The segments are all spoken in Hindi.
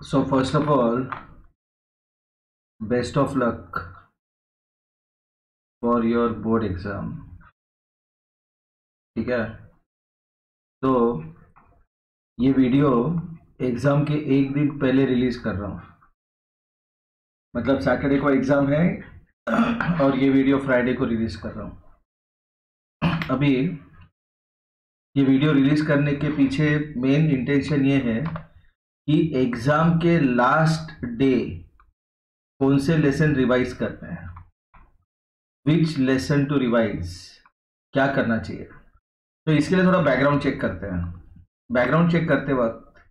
So first of all, best of luck for your board exam. ठीक है, तो ये वीडियो एग्जाम के एक दिन पहले रिलीज कर रहा हूँ। मतलब सैटरडे को एग्जाम है और ये वीडियो फ्राइडे को रिलीज कर रहा हूँ। अभी ये वीडियो रिलीज करने के पीछे मेन इंटेंशन ये है कि एग्जाम के लास्ट डे कौन से लेसन रिवाइज करते हैं, विच लेसन टू रिवाइज, क्या करना चाहिए। तो इसके लिए थोड़ा बैकग्राउंड चेक करते हैं। बैकग्राउंड चेक करते वक्त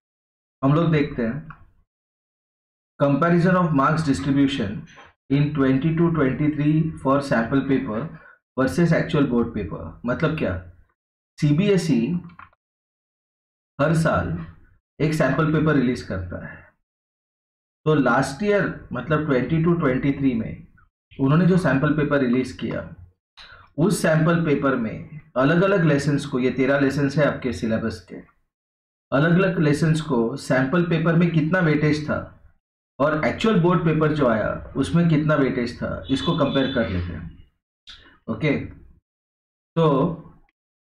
हम लोग देखते हैं comparison of marks distribution in 22-23 for sample paper versus actual board paper. मतलब क्या, सीबीएसई हर साल एक सैंपल पेपर रिलीज करता है। तो लास्ट ईयर मतलब 22-23 में उन्होंने जो सैंपल पेपर रिलीज किया, उस सैंपल पेपर में अलग अलग लेसन्स को, ये 13 लेसन्स है आपके सिलेबस के, अलग अलग लेसन्स को सैंपल पेपर में कितना वेटेज था और एक्चुअल बोर्ड पेपर जो आया उसमें कितना वेटेज था, इसको कंपेयर कर लेते हैं। ओके, तो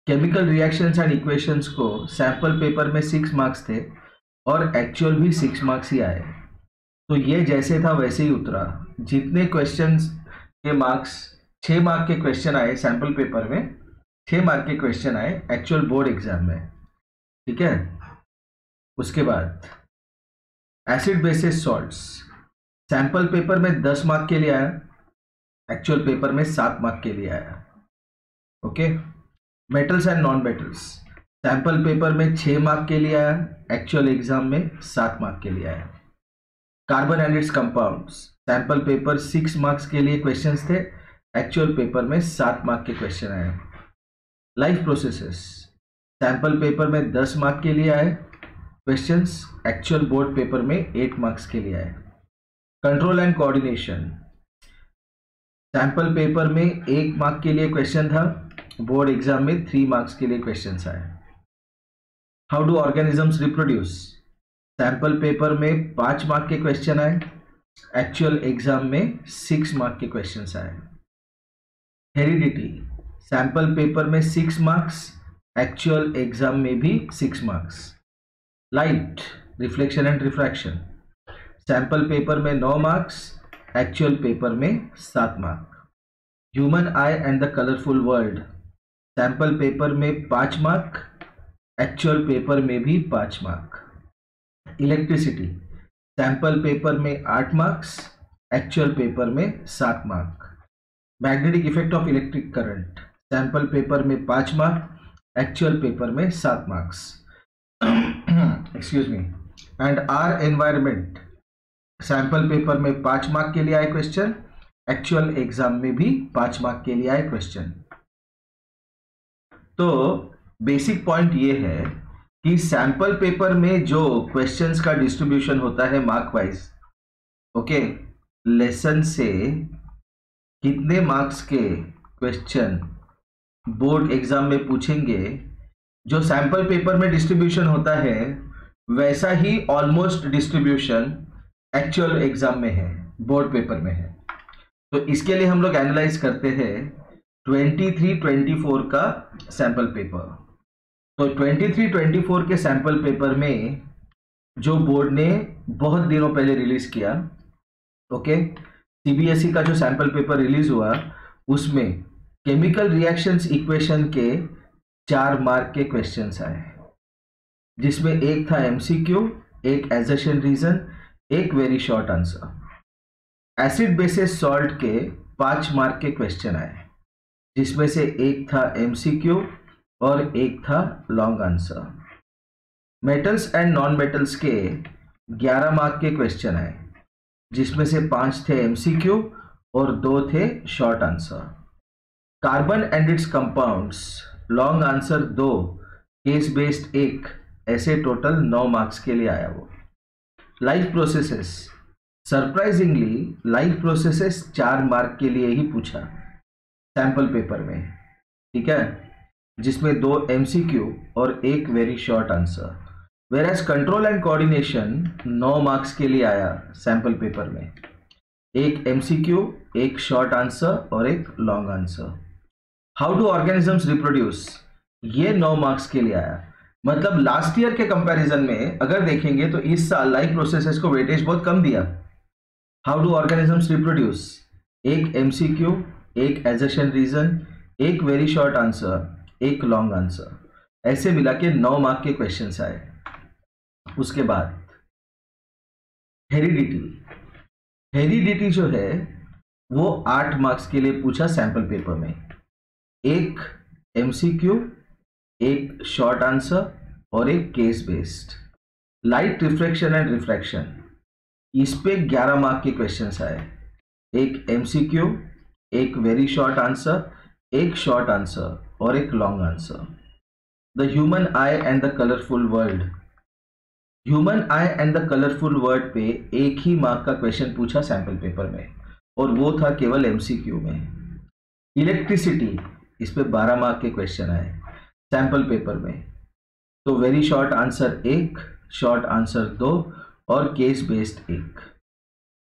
केमिकल रिएक्शंस एंड इक्वेशंस को सैंपल पेपर में 6 मार्क्स थे और एक्चुअल भी 6 मार्क्स ही आए। तो ये जैसे था वैसे ही उतरा। जितने क्वेश्चंस के मार्क्स, 6 मार्क के क्वेश्चन आए सैंपल पेपर में, 6 मार्क के क्वेश्चन आए एक्चुअल बोर्ड एग्जाम में। ठीक है, उसके बाद acid basis salts sample paper में 10 मार्क के लिए आया, एक्चुअल पेपर में 7 मार्क के लिए आया। Okay, metals and non metals sample paper में 6 मार्क के लिए आया, एक्चुअल एग्जाम में 7 मार्क के लिए आया। Carbon and it's compounds sample paper 6 marks के लिए क्वेश्चंस थे, एक्चुअल पेपर में 7 मार्क के क्वेश्चन आए। लाइफ प्रोसेसेस सैंपल पेपर में 10 मार्क के लिए आए क्वेश्चंस, एक्चुअल बोर्ड पेपर में 8 मार्क्स के लिए आए। Control and coordination sample paper में 1 मार्क के लिए क्वेश्चन था, बोर्ड एग्जाम में 3 मार्क्स के लिए क्वेश्चंस आए। How do organisms reproduce sample paper में 5 मार्क के क्वेश्चन आए, एक्चुअल एग्जाम में 6 मार्क के क्वेश्चंस आए। हेरिडिटी सैंपल पेपर में 6 मार्क्स, एक्चुअल एग्जाम में भी 6 marks. Light reflection and refraction sample paper में 9 मार्क्स, एक्चुअल पेपर में 7 mark. Human I and the colourful world sample paper में 5 मार्क, एक्चुअल पेपर में भी 5 मार्क। इलेक्ट्रिसिटी सैंपल पेपर में 8 मार्क्स, एक्चुअल पेपर में 7 mark. Magnetic effect of electric current sample paper में 5 मार्क, एक्चुअल पेपर में 7 marks. Excuse me. And our environment sample paper में 5 मार्क के लिए आए क्वेश्चन, एक्चुअल एग्जाम में भी 5 मार्क के लिए आए क्वेश्चन। तो बेसिक पॉइंट ये है कि सैंपल पेपर में जो क्वेश्चंस का डिस्ट्रीब्यूशन होता है मार्क वाइज, ओके, लेसन से कितने मार्क्स के क्वेश्चन बोर्ड एग्जाम में पूछेंगे, जो सैंपल पेपर में डिस्ट्रीब्यूशन होता है वैसा ही ऑलमोस्ट डिस्ट्रीब्यूशन एक्चुअल एग्जाम में है, बोर्ड पेपर में है। तो इसके लिए हम लोग एनालाइज करते हैं 23-24 का सैंपल पेपर। तो 23-24 के सैंपल पेपर में जो बोर्ड ने बहुत दिनों पहले रिलीज किया, ओके, सीबीएसई का जो सैंपल पेपर रिलीज हुआ उसमें केमिकल रिएक्शंस इक्वेशन के 4 मार्क के क्वेश्चंस आए, जिसमें एक था एमसीक्यू, एक एजर्शन रीजन, एक very short answer. Acid basis salt के 5 मार्क के क्वेश्चन आए, जिसमें से एक था एमसीक्यू और एक था long answer. Metals and non metals के 11 मार्क के क्वेश्चन आए, जिसमें से 5 थे एमसीक्यू और 2 थे short answer. Carbon and it's compounds long answer 2, case based 1, ऐसे टोटल 9 मार्क्स के लिए आया वो। Life processes surprisingly life processes 4 mark के लिए ही पूछा सैंपल पेपर में, ठीक है, जिसमें 2 एमसीक्यू और एक very short answer. Whereas control and coordination 9 marks के लिए आया सैंपल पेपर में, एक एमसीक्यू, एक शॉर्ट आंसर और एक long answer. How do organisms reproduce, ये 9 मार्क्स के लिए आया। मतलब लास्ट ईयर के कंपैरिजन में अगर देखेंगे तो इस साल लाइफ प्रोसेसेस को वेटेज बहुत कम दिया। हाउ डू ऑर्गेनिजम्स रिप्रोड्यूस, एक एमसीक्यू, एक एजर्शन रीजन, एक वेरी शॉर्ट आंसर, एक लॉन्ग आंसर, ऐसे मिला के 9 मार्क के क्वेश्चंस आए। उसके बाद हेरिडिटी जो है वो 8 मार्क्स के लिए पूछा सैंपल पेपर में, एक एमसीक्यू, एक शॉर्ट आंसर और एक case based. Light refraction and refraction, इस पे 11 मार्क के क्वेश्चंस आए, एक एमसीक्यू, एक वेरी शॉर्ट आंसर, एक शॉर्ट आंसर और एक long answer. The human I and the colourful world, human I and the colourful world पे एक ही मार्क का क्वेश्चन पूछा सैंपल पेपर में और वो था केवल एमसीक्यू में। इलेक्ट्रिसिटी, इस पे 12 मार्क के क्वेश्चन आए सैंपल पेपर में, तो very short answer 1, short answer 2 और case based 1।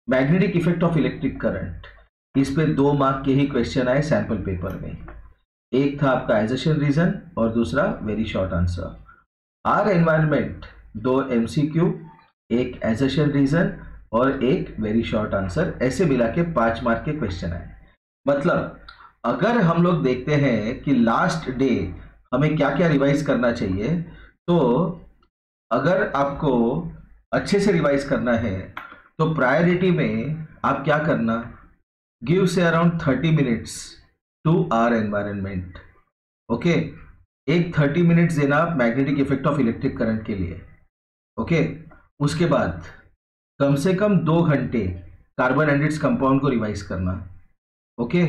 Magnetic effect of electric current, इस पे 2 मार्क के ही क्वेश्चन आए सैंपल पेपर में, एक था आपका एजर्शन रीजन और दूसरा very short answer. Our environment, 2 MCQ, एक एजर्शन रीजन और एक वेरी शॉर्ट आंसर, ऐसे मिला के 5 मार्क के क्वेश्चन आए। मतलब अगर हम लोग देखते हैं कि लास्ट डे हमें क्या क्या रिवाइज करना चाहिए, तो अगर आपको अच्छे से रिवाइज करना है तो प्रायोरिटी में आप क्या करना, give say around 30 minutes to our environment. Okay, एक 30 मिनट्स देना magnetic effect of electric current के लिए। ओके, उसके बाद कम से कम 2 घंटे कार्बन एंड इट्स कंपाउंड को रिवाइज करना। ओके,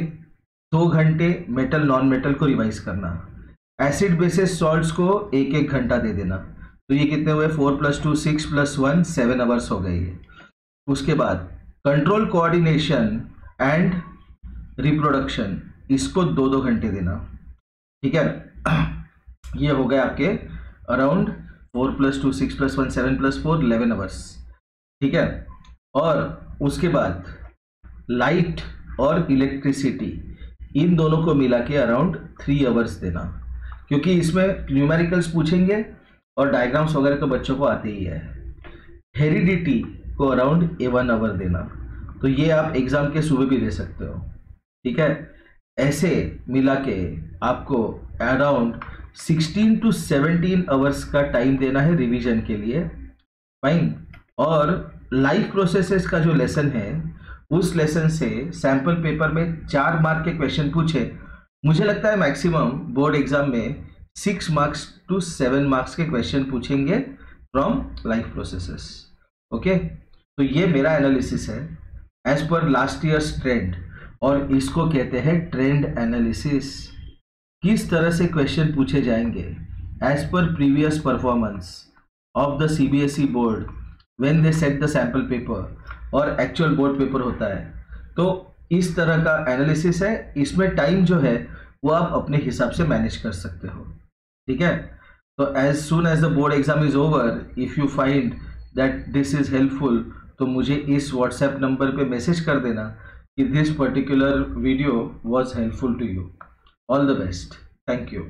2 घंटे मेटल नॉन मेटल को रिवाइज करना। एसिड बेसिस सॉल्ट्स को 1-1 घंटा दे देना। तो ये कितने हुए, 4 + 2 6 + 1 7 आवर्स हो गए ये। उसके बाद कंट्रोल कोऑर्डिनेशन एंड रिप्रोडक्शन, इसको 2-2 घंटे देना। ठीक है, ये हो गए आपके अराउंड 4 + 2 6 + 1 7 + 4 11 आवर्स। ठीक है, और उसके बाद लाइट और इलेक्ट्रिसिटी, इन दोनों को मिला के अराउंड 3 आवर्स देना, क्योंकि इसमें न्यूमेरिकल्स पूछेंगे और डायग्राम्स वगैरह तो बच्चों को आते ही है। हेरिडिटी को अराउंड 1 आवर देना, तो ये आप एग्जाम के सुबह भी दे सकते हो। ठीक है, ऐसे मिला के आपको अराउंड 16 to 17 आवर्स का टाइम देना है रिवीजन के लिए। फाइन, और लाइफ प्रोसेसेस का जो लेसन है उस लेसन से सैंपल पेपर में 4 मार्क के क्वेश्चन पूछे। मुझे लगता है मैक्सिमम बोर्ड एग्जाम में 6 मार्क्स to 7 मार्क्स के क्वेश्चन पूछेंगे फ्रॉम लाइफ प्रोसेसेस। ओके, तो ये मेरा एनालिसिस है as per last years trend, और इसको कहते हैं ट्रेंड एनालिसिस। किस तरह से क्वेश्चन पूछे जाएंगे as per previous performance of the CBSE board when they set the sample paper और एक्चुअल बोर्ड पेपर होता है। तो इस तरह का एनालिसिस है, इसमें टाइम जो है वो आप अपने हिसाब से मैनेज कर सकते हो। ठीक है, तो as soon as the board exam is over, if you find that this is helpful, तो मुझे इस व्हाट्सएप नंबर पे मैसेज कर देना कि this particular video was helpful to you. All the best, thank you.